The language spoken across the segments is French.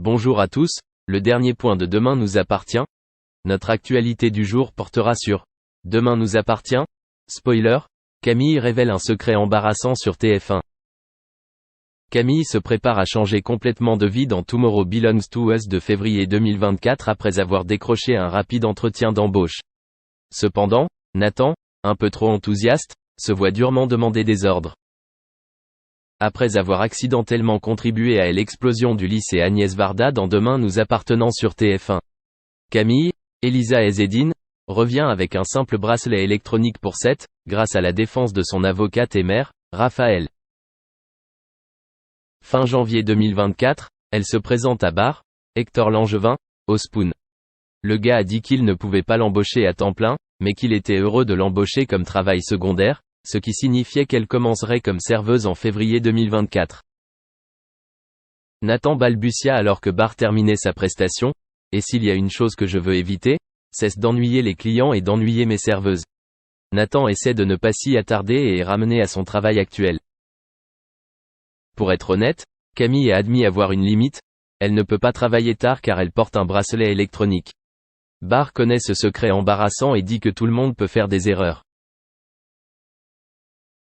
Bonjour à tous, le dernier point de Demain nous appartient. Notre actualité du jour portera sur Demain nous appartient. Spoiler, Camille révèle un secret embarrassant sur TF1. Camille se prépare à changer complètement de vie dans Tomorrow Belongs to Us de février 2024 après avoir décroché un rapide entretien d'embauche. Cependant, Nathan, un peu trop enthousiaste, se voit durement demander des ordres. Après avoir accidentellement contribué à l'explosion du lycée Agnès Varda dans Demain nous appartenant sur TF1. Camille, Elisa Ezzedine, revient avec un simple bracelet électronique pour 7, grâce à la défense de son avocate et mère, Raphaël. Fin janvier 2024, elle se présente à Bar, Hector Langevin, au Spoon. Le gars a dit qu'il ne pouvait pas l'embaucher à temps plein, mais qu'il était heureux de l'embaucher comme travail secondaire, ce qui signifiait qu'elle commencerait comme serveuse en février 2024. Nathan balbutia alors que Bar terminait sa prestation, « Et s'il y a une chose que je veux éviter, c'est d'ennuyer les clients et d'ennuyer mes serveuses. » Nathan essaie de ne pas s'y attarder et est ramené à son travail actuel. Pour être honnête, Camille a admis avoir une limite, elle ne peut pas travailler tard car elle porte un bracelet électronique. Bar connaît ce secret embarrassant et dit que tout le monde peut faire des erreurs.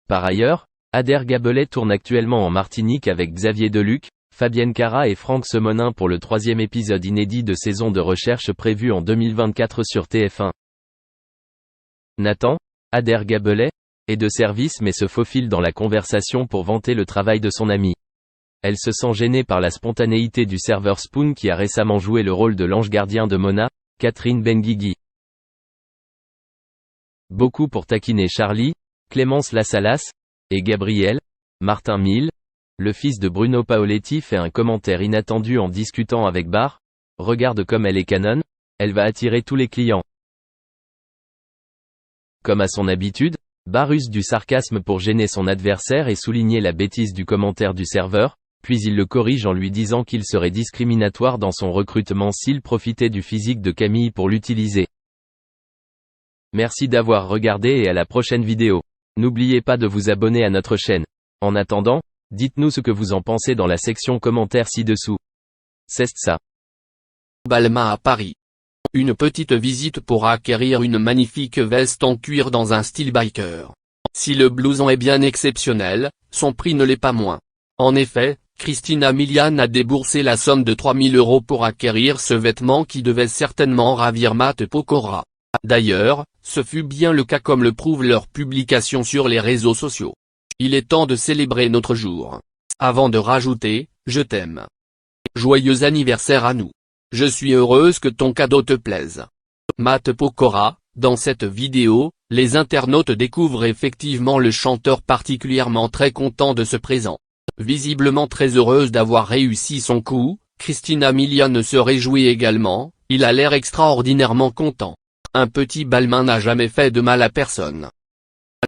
Par ailleurs, Adair Gabelet tourne actuellement en Martinique avec Xavier Deluc, Fabienne Cara et Franck Semonin pour le 3e épisode inédit de saison de recherche prévu en 2024 sur TF1. Nathan, Adair Gabelet, est de service mais se faufile dans la conversation pour vanter le travail de son ami. Elle se sent gênée par la spontanéité du serveur Spoon qui a récemment joué le rôle de l'ange gardien de Mona, Catherine Benguigui. Beaucoup pour taquiner Charlie, Clémence Lassalas, et Gabriel, Martin Mille, le fils de Bruno Paoletti fait un commentaire inattendu en discutant avec Bar, « Regarde comme elle est canon, elle va attirer tous les clients. » Comme à son habitude, Bar use du sarcasme pour gêner son adversaire et souligner la bêtise du commentaire du serveur, puis il le corrige en lui disant qu'il serait discriminatoire dans son recrutement s'il profitait du physique de Camille pour l'utiliser. Merci d'avoir regardé et à la prochaine vidéo. N'oubliez pas de vous abonner à notre chaîne. En attendant, dites-nous ce que vous en pensez dans la section commentaires ci-dessous. C'est ça. Balmain à Paris. Une petite visite pour acquérir une magnifique veste en cuir dans un style biker. Si le blouson est bien exceptionnel, son prix ne l'est pas moins. En effet, Christina Milian a déboursé la somme de 3 000 € pour acquérir ce vêtement qui devait certainement ravir Matt Pokora. D'ailleurs, ce fut bien le cas comme le prouvent leurs publications sur les réseaux sociaux. Il est temps de célébrer notre jour. Avant de rajouter, je t'aime. Joyeux anniversaire à nous. Je suis heureuse que ton cadeau te plaise. Matt Pokora, dans cette vidéo, les internautes découvrent effectivement le chanteur particulièrement très content de ce présent. Visiblement très heureuse d'avoir réussi son coup, Christina Milian se réjouit également, il a l'air extraordinairement content. Un petit Balmain n'a jamais fait de mal à personne.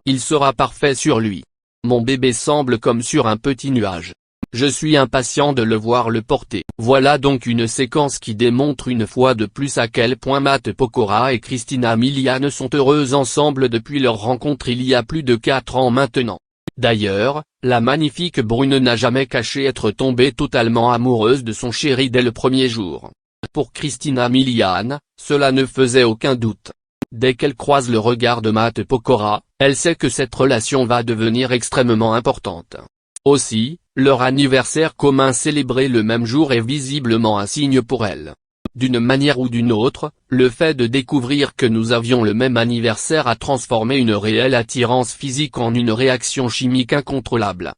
Il sera parfait sur lui. Mon bébé semble comme sur un petit nuage. Je suis impatient de le voir le porter. Voilà donc une séquence qui démontre une fois de plus à quel point Matt Pokora et Christina Milian sont heureux ensemble depuis leur rencontre il y a plus de 4 ans maintenant. D'ailleurs, la magnifique brune n'a jamais caché être tombée totalement amoureuse de son chéri dès le premier jour. Pour Christina Milian, cela ne faisait aucun doute. Dès qu'elle croise le regard de Matt Pokora, elle sait que cette relation va devenir extrêmement importante. Aussi, leur anniversaire commun célébré le même jour est visiblement un signe pour elle. D'une manière ou d'une autre, le fait de découvrir que nous avions le même anniversaire a transformé une réelle attirance physique en une réaction chimique incontrôlable.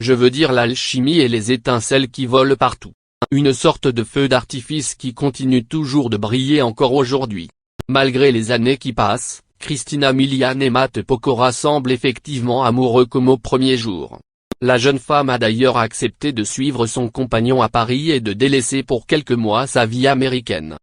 Je veux dire l'alchimie et les étincelles qui volent partout. Une sorte de feu d'artifice qui continue toujours de briller encore aujourd'hui. Malgré les années qui passent, Christina Milian et Matt Pokora semblent effectivement amoureux comme au premier jour. La jeune femme a d'ailleurs accepté de suivre son compagnon à Paris et de délaisser pour quelques mois sa vie américaine.